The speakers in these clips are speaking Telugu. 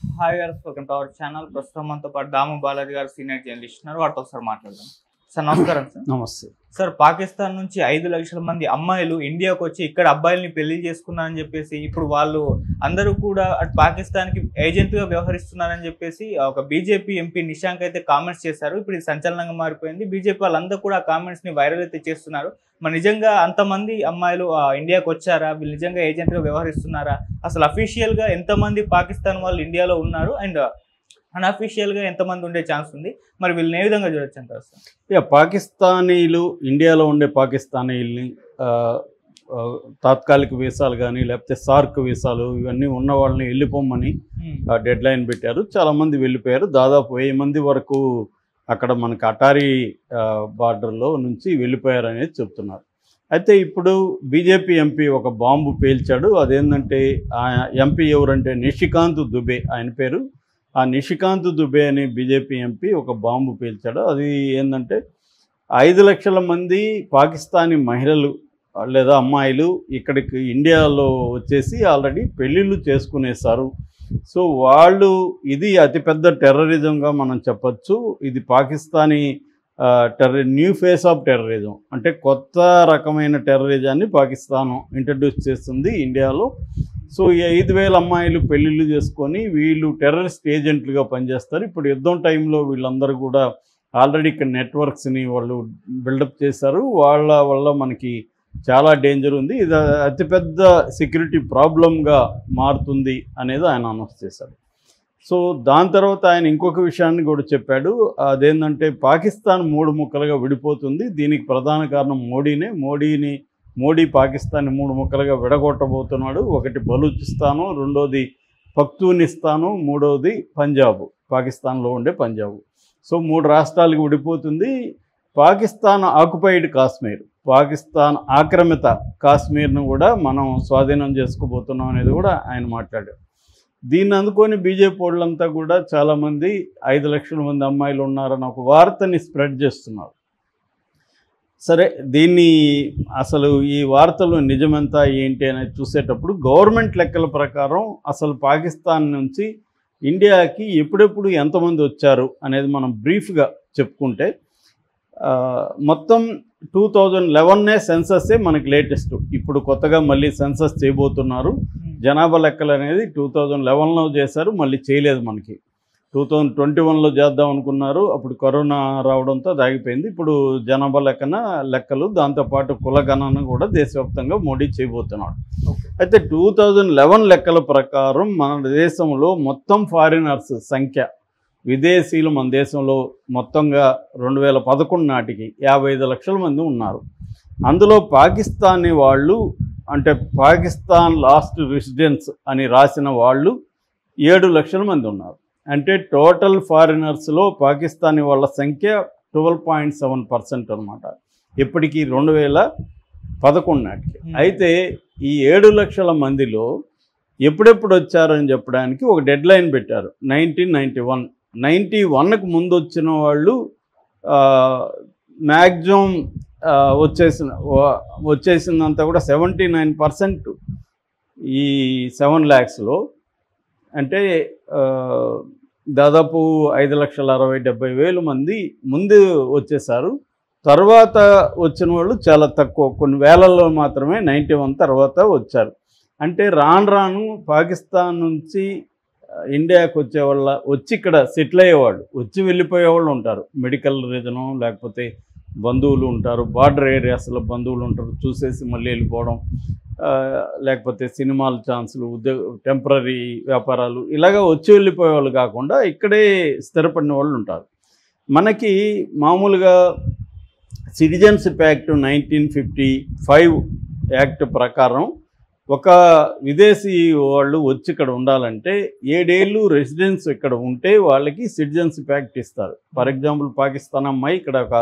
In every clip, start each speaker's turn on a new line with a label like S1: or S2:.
S1: హాయ్ గారు, వెల్కమ్ టు అవర్ ఛానల్. ప్రస్తుతం మనతో పాటు దాము బాలాజీ గారు సీనియర్ జర్నలిస్ట్ ఉన్నారు. వాటితో ఒకసారి మాట్లాడదాం. సార్ నమస్కారం. సార్
S2: నమస్తే.
S1: సార్, పాకిస్తాన్ నుంచి 5 లక్షల మంది అమ్మాయిలు ఇండియాకు వచ్చి ఇక్కడ అబ్బాయిల్ని పెళ్లి చేసుకున్నారని చెప్పేసి ఇప్పుడు వాళ్ళు అందరూ కూడా అటు పాకిస్తాన్కి ఏజెంట్గా వ్యవహరిస్తున్నారని చెప్పేసి ఒక బీజేపీ ఎంపీ నిశాంక్ అయితే కామెంట్స్ చేశారు. ఇప్పుడు ఇది సంచలనంగా మారిపోయింది. బీజేపీ వాళ్ళందరూ కూడా ఆ కామెంట్స్ని వైరల్ అయితే చేస్తున్నారు. మరి నిజంగా అంతమంది అమ్మాయిలు ఇండియాకు వచ్చారా? వీళ్ళు నిజంగా ఏజెంట్గా వ్యవహరిస్తున్నారా? అసలు అఫీషియల్గా ఎంతమంది పాకిస్తాన్ వాళ్ళు ఇండియాలో ఉన్నారు అండ్ అన్అఫీషియల్గా ఎంతమంది ఉండే ఛాన్స్ ఉంది? మరి వీళ్ళని ఏ విధంగా చూడొచ్చు అంటారు సార్?
S2: పాకిస్తానీలు ఇండియాలో ఉండే పాకిస్తానీల్ని తాత్కాలిక వీసాలు కానీ లేకపోతే సార్క్ వీసాలు ఇవన్నీ ఉన్న వాళ్ళని వెళ్ళిపోమని డెడ్ లైన్ పెట్టారు. చాలామంది వెళ్ళిపోయారు. దాదాపు 1000 మంది వరకు అక్కడ మనకి అటారీ బార్డర్లో నుంచి వెళ్ళిపోయారనేది చెప్తున్నారు. అయితే ఇప్పుడు బీజేపీ ఎంపీ ఒక బాంబు పేల్చాడు. అదేంటంటే ఆ ఎంపీ ఎవరంటే నిషికాంత్ దుబే ఆయన పేరు. ఆ నిషికాంత్ దుబే అనే బీజేపీ ఎంపీ ఒక బాంబు పేల్చాడు. అది ఏంటంటే 5 లక్షల మంది పాకిస్తానీ మహిళలు లేదా అమ్మాయిలు ఇక్కడికి ఇండియాలో వచ్చేసి ఆల్రెడీ పెళ్ళిళ్ళు చేసుకునేశారు. సో వాళ్ళు ఇది అతిపెద్ద టెర్రరిజంగా మనం చెప్పచ్చు. ఇది Pakistani new face of terrorism, అంటే కొత్త రకమైన టెర్రరిజాన్ని పాకిస్తాన్ ఇంట్రడ్యూస్ చేస్తుంది ఇండియాలో. సో ఈ 5,000 అమ్మాయిలు పెళ్ళిళ్ళు చేసుకొని వీళ్ళు టెర్రరిస్ట్ ఏజెంట్లుగా పనిచేస్తారు. ఇప్పుడు యుద్ధం టైంలో వీళ్ళందరూ కూడా ఆల్రెడీ ఇక్కడ నెట్వర్క్స్ని వాళ్ళు బిల్డప్ చేశారు. వాళ్ళ వల్ల మనకి చాలా డేంజర్ ఉంది. ఇది అతిపెద్ద సెక్యూరిటీ ప్రాబ్లంగా మారుతుంది అనేది ఆయన అనౌన్స్ చేశాడు. సో దాని తర్వాత ఆయన ఇంకొక విషయాన్ని కూడా చెప్పాడు. అదేంటంటే పాకిస్తాన్ 3 ముక్కలుగా విడిపోతుంది. దీనికి ప్రధాన కారణం మోడీ పాకిస్తాన్ని 3 ముక్కలుగా విడగొట్టబోతున్నాడు. ఒకటి బలూచిస్తాను, రెండోది పఖ్తూనిస్తాను, మూడవది పంజాబ్, పాకిస్తాన్లో ఉండే పంజాబ్. సో 3 రాష్ట్రాలకు విడిపోతుంది. పాకిస్తాన్ ఆక్యుపైడ్ కాశ్మీర్, పాకిస్తాన్ ఆక్రమిత కాశ్మీర్ను కూడా మనం స్వాధీనం చేసుకోబోతున్నాం అనేది కూడా ఆయన మాట్లాడారు. దీన్ని అందుకొని బీజేపీ వాళ్ళంతా కూడా చాలామంది 5 లక్షల మంది అమ్మాయిలు ఉన్నారని ఒక వార్తని స్ప్రెడ్ చేస్తున్నారు. సరే, దీన్ని అసలు ఈ వార్తలు నిజమెంత ఏంటి అనేది చూసేటప్పుడు గవర్నమెంట్ లెక్కల ప్రకారం అసలు పాకిస్తాన్ నుంచి ఇండియాకి ఎప్పుడెప్పుడు ఎంతమంది వచ్చారు అనేది మనం బ్రీఫ్గా చెప్పుకుంటే మొత్తం 2011 సెన్సస్సే మనకి లేటెస్ట్. ఇప్పుడు కొత్తగా మళ్ళీ సెన్సస్ చేయబోతున్నారు. జనాభా లెక్కలు అనేది 2011లో చేశారు, మళ్ళీ చేయలేదు. మనకి 2021లో చేద్దాం అనుకున్నారు. అప్పుడు కరోనా రావడంతో దాగిపోయింది. ఇప్పుడు జనాభా లెక్కలు దాంతోపాటు కుల గణన కూడా దేశవ్యాప్తంగా మోడీ చేయబోతున్నాడు. అయితే 2011 లెక్కల ప్రకారం మన దేశంలో మొత్తం ఫారినర్స్ సంఖ్య, విదేశీయులు మన దేశంలో మొత్తంగా 2011 నాటికి 55 లక్షల మంది ఉన్నారు. అందులో పాకిస్తానీ వాళ్ళు, అంటే పాకిస్తాన్ లాస్ట్ రెసిడెన్స్ అని రాసిన వాళ్ళు 7 లక్షల మంది ఉన్నారు. అంటే టోటల్ ఫారినర్స్లో పాకిస్తానీ వాళ్ళ సంఖ్య 12.7% అనమాట, ఇప్పటికీ 2011 నాటికి. అయితే ఈ 7 లక్షల మందిలో ఎప్పుడెప్పుడు వచ్చారని చెప్పడానికి ఒక డెడ్ లైన్ పెట్టారు. 1991కు ముందు వచ్చిన వాళ్ళు మ్యాక్సిమం వచ్చేసిందంతా కూడా 79% ఈ 7 lakhsలో, అంటే దాదాపు 5,60,70,000 మంది ముందు వచ్చేసారు. తర్వాత వచ్చిన వాళ్ళు చాలా తక్కువ, కొన్ని వేలల్లో మాత్రమే 91 తర్వాత వచ్చారు. అంటే రాను పాకిస్తాన్ నుంచి ఇండియాకి వచ్చి ఇక్కడ సెటిల్ అయ్యేవాళ్ళు, వచ్చి వెళ్ళిపోయేవాళ్ళు ఉంటారు. మెడికల్ రీజను, లేకపోతే బంధువులు ఉంటారు, బార్డర్ ఏరియాస్లో బంధువులు ఉంటారు, చూసేసి మళ్ళీ వెళ్ళిపోవడం, లేకపోతే సినిమాల ఛాన్సులు, టెంపరీ వ్యాపారాలు, ఇలాగ వచ్చి వెళ్ళిపోయేవాళ్ళు కాకుండా ఇక్కడే స్థిరపడిన వాళ్ళు ఉంటారు. మనకి మామూలుగా సిటిజన్షిప్ యాక్ట్ 1955 యాక్ట్ ప్రకారం ఒక విదేశీ వాళ్ళు వచ్చి ఇక్కడ ఉండాలంటే 7 ఏళ్ళు రెసిడెన్స్ ఇక్కడ ఉంటే వాళ్ళకి సిటిజన్షిప్ యాక్ట్ ఇస్తారు. ఫర్ ఎగ్జాంపుల్, పాకిస్తాన్ అమ్మాయి ఇక్కడ ఒక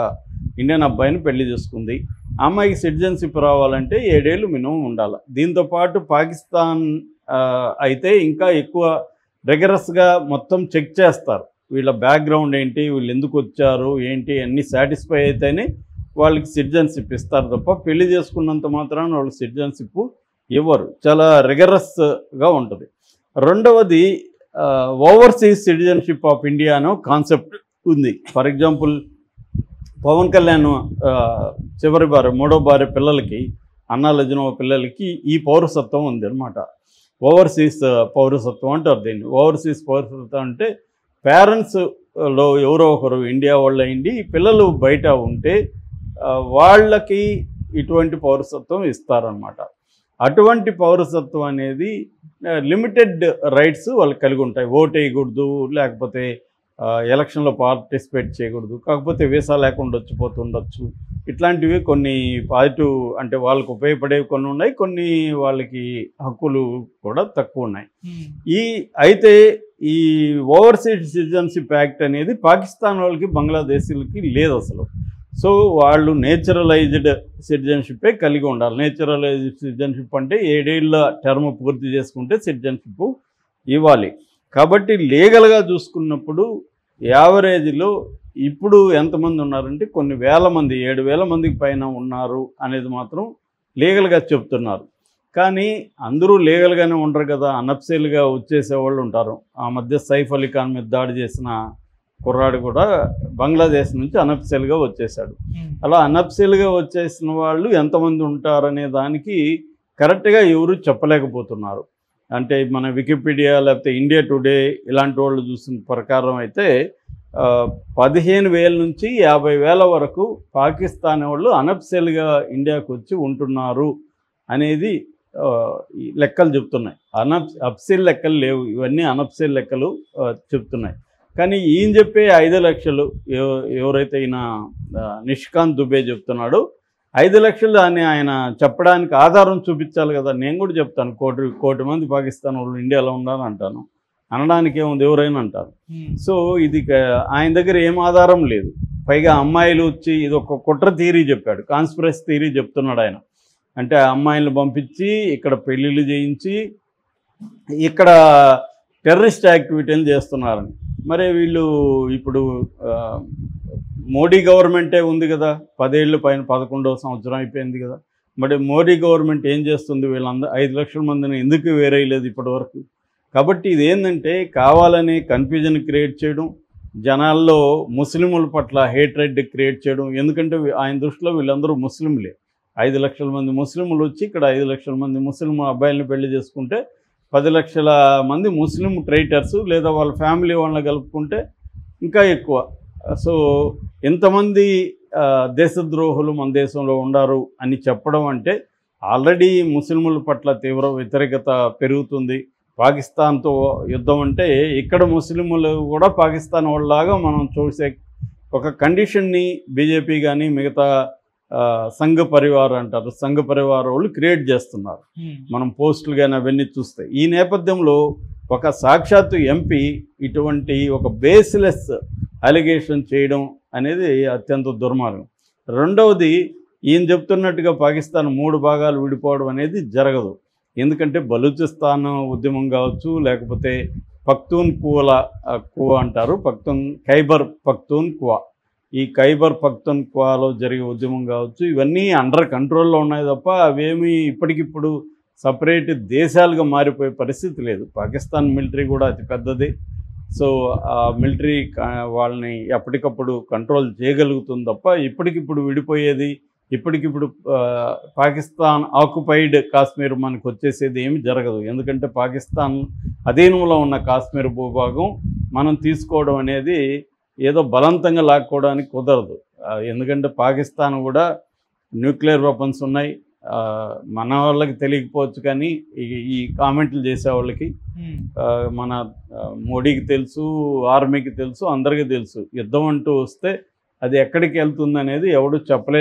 S2: ఇండియన్ అబ్బాయిని పెళ్లి చేసుకుంది. ఆ అమ్మాయికి సిటిజన్షిప్ రావాలంటే 7 ఏళ్ళు మినిమం ఉండాలి. దీంతోపాటు పాకిస్తాన్ అయితే ఇంకా ఎక్కువ రిగరస్గా మొత్తం చెక్ చేస్తారు. వీళ్ళ బ్యాక్గ్రౌండ్ ఏంటి, వీళ్ళు ఎందుకు వచ్చారు ఏంటి అన్నీ సాటిస్ఫై అయితేనే వాళ్ళకి సిటిజన్షిప్ ఇస్తారు తప్ప పెళ్లి చేసుకున్నంత మాత్రాన వాళ్ళకి సిటిజన్షిప్ ఇవ్వరు. చాలా రిగరస్గా ఉంటుంది. రెండవది, ఓవర్సీస్ సిటిజన్షిప్ ఆఫ్ ఇండియా అనే కాన్సెప్ట్ ఉంది. ఫర్ ఎగ్జాంపుల్ పవన్ కళ్యాణ్ చివరి భార్య మూడో భార్య పిల్లలకి అన్నాలజన పిల్లలకి ఈ పౌరసత్వం ఉంది అనమాట. ఓవర్సీస్ పౌరసత్వం అంటారు దీన్ని. ఓవర్సీస్ పౌరసత్వం అంటే పేరెంట్స్లో ఎవరో ఒకరు ఇండియా వాళ్ళు అయింది, పిల్లలు బయట ఉంటే వాళ్ళకి ఇటువంటి పౌరసత్వం ఇస్తారనమాట. అటువంటి పౌరసత్వం అనేది లిమిటెడ్ రైట్స్ వాళ్ళకి కలిగి ఉంటాయి. ఓటు వేయకూడదు, లేకపోతే ఎలక్షన్లో పార్టిసిపేట్ చేయకూడదు, కాకపోతే వీసా లేకుండా వచ్చిపోతుండొచ్చు. ఇట్లాంటివి కొన్ని పాజిటివ్ అంటే వాళ్ళకు ఉపయోగపడేవి కొన్ని ఉన్నాయి, కొన్ని వాళ్ళకి హక్కులు కూడా తక్కువ ఉన్నాయి. అయితే ఈ ఓవర్సీస్ సిటిజన్షిప్ యాక్ట్ అనేది పాకిస్తాన్ వాళ్ళకి బంగ్లాదేశీలకి లేదు అసలు. సో వాళ్ళు నేచురలైజ్డ్ సిటిజన్షిప్పే కలిగి ఉండాలి. నేచురలైజ్డ్ సిటిజన్షిప్ అంటే 7 ఏళ్ళ టర్మ్ పూర్తి చేసుకుంటే సిటిజన్షిప్ ఇవ్వాలి. కాబట్టి లీగల్గా చూసుకున్నప్పుడు యావరేజ్లో ఇప్పుడు ఎంతమంది ఉన్నారంటే కొన్ని వేల మంది, 7,000 మందికి పైన ఉన్నారు అనేది మాత్రం లీగల్గా చెప్తున్నారు. కానీ అందరూ లీగల్గానే ఉండరు కదా, అనఫ్సీల్గా వచ్చేసేవాళ్ళు ఉంటారు. ఆ మధ్య సైఫ్ అలీ ఖాన్ మీద దాడి చేసిన కుర్రాడు కూడా బంగ్లాదేశ్ నుంచి అనఫ్సీల్గా వచ్చేసాడు. అలా అనఫ్సీల్గా వచ్చేసిన వాళ్ళు ఎంతమంది ఉంటారనే దానికి కరెక్ట్గా ఎవరు చెప్పలేకపోతున్నారు. అంటే మన వికీపీడియా లేకపోతే ఇండియా టుడే ఇలాంటి వాళ్ళు చూసిన ప్రకారం అయితే 15,000 నుంచి 50,000 వరకు పాకిస్తాన్ వాళ్ళు అనఫ్సీల్గా ఇండియాకు వచ్చి ఉంటున్నారు అనేది లెక్కలు చెప్తున్నాయి. అఫ్సీల్ లెక్కలు లేవు, ఇవన్నీ అనఫ్సీల్ లెక్కలు చెప్తున్నాయి. కానీ ఈయన చెప్పే 5 లక్షలు ఎవరైతే ఈయన నిష్కాంత్ దుబే చెప్తున్నాడో 5 లక్షలు అని ఆయన చెప్పడానికి ఆధారం చూపించాలి కదా. నేను కూడా చెప్తాను, కోటి మంది పాకిస్తాన్ వాళ్ళు ఇండియాలో ఉండాలని అంటాను, అనడానికి ఏముంది, ఎవరైనా అంటారు. సో ఇది ఆయన దగ్గర ఏం ఆధారం లేదు. పైగా అమ్మాయిలు వచ్చి ఇది ఒక కుట్ర థియరీ చెప్పాడు, కాన్స్పిరసీ థియరీ చెప్తున్నాడు ఆయన. అంటే అమ్మాయిలను పంపించి ఇక్కడ పెళ్ళిళ్ళు చేయించి ఇక్కడ టెర్రరిస్ట్ యాక్టివిటీలు చేస్తున్నారని. మరి వీళ్ళు ఇప్పుడు మోడీ గవర్నమెంటే ఉంది కదా, 10 ఏళ్ళు పైన 11వ సంవత్సరం అయిపోయింది కదా. మరి మోడీ గవర్నమెంట్ ఏం చేస్తుంది? వీళ్ళందరూ 5 లక్షల మందిని ఎందుకు వేరేయలేదు ఇప్పటి వరకు? కాబట్టి ఇది ఏంటంటే కావాలని కన్ఫ్యూజన్ క్రియేట్ చేయడం, జనాల్లో ముస్లింల పట్ల హేట్రెడ్ క్రియేట్ చేయడం. ఎందుకంటే ఆయన దృష్టిలో వీళ్ళందరూ ముస్లింలే. 5 లక్షల మంది ముస్లింలు వచ్చి ఇక్కడ 5 లక్షల మంది ముస్లిం అబ్బాయిలను పెళ్లి చేసుకుంటే 10 లక్షల మంది ముస్లిం ట్రైటర్స్ లేదా వాళ్ళ ఫ్యామిలీ వాళ్ళని కలుపుకుంటే ఇంకా ఎక్కువ. సో ఎంతమంది దేశద్రోహులు మన దేశంలో ఉండారు అని చెప్పడం అంటే ఆల్రెడీ ముస్లింల పట్ల తీవ్ర వ్యతిరేకత పెరుగుతుంది. పాకిస్తాన్తో యుద్ధం అంటే ఇక్కడ ముస్లింలు కూడా పాకిస్తాన్ వాళ్ళలాగా మనం చూసే ఒక కండిషన్ని బీజేపీ కానీ మిగతా సంఘ పరివార్ అంటారు, సంఘ పరివార్ వాళ్ళు క్రియేట్ చేస్తున్నారు. మనం పోస్టులు కానీ అవన్నీ చూస్తే ఈ నేపథ్యంలో ఒక సాక్షాత్తు ఎంపీ ఇటువంటి ఒక బేస్లెస్ అలిగేషన్ చేయడం అనేది అత్యంత దుర్మార్గం. రెండవది, ఈయన చెప్తున్నట్టుగా పాకిస్తాన్ 3 భాగాలు విడిపోవడం అనేది జరగదు. ఎందుకంటే బలూచిస్తాన్ ఉద్యమం కావచ్చు, లేకపోతే పఖ్తూన్ఖ్వా అంటారు, ఖైబర్ పఖ్తూన్ఖ్వా, ఈ ఖైబర్ పఖ్తూన్ఖ్వాలో జరిగే ఉద్యమం కావచ్చు, ఇవన్నీ అండర్ కంట్రోల్లో ఉన్నాయి తప్ప అవేమీ ఇప్పటికిప్పుడు సపరేట్ దేశాలుగా మారిపోయే పరిస్థితి లేదు. పాకిస్తాన్ మిలిటరీ కూడా అతి పెద్దది. సో ఆ మిలిటరీ వాళ్ళని ఎప్పటికప్పుడు కంట్రోల్ చేయగలుగుతుంది తప్ప ఇప్పటికిప్పుడు విడిపోయేది, ఇప్పటికిప్పుడు పాకిస్తాన్ ఆక్యుపైడ్ కాశ్మీర్ మనకు వచ్చేసేది ఏమి జరగదు. ఎందుకంటే పాకిస్తాన్ అధీనంలో ఉన్న కాశ్మీర్ భూభాగం మనం తీసుకోవడం అనేది ఏదో బలవంతంగా లాక్కోవడానికి కుదరదు. ఎందుకంటే పాకిస్తాన్ కూడా న్యూక్లియర్ వెపన్స్ ఉన్నాయి. మన వాళ్ళకి తెలియకపోవచ్చు కానీ ఈ కామెంట్లు చేసే వాళ్ళకి మన మోడీకి తెలుసు, ఆర్మీకి తెలుసు, అందరికీ తెలుసు. యుద్ధం అంటూ వస్తే అది ఎక్కడికి వెళ్తుంది అనేది ఎవడు చెప్పలేని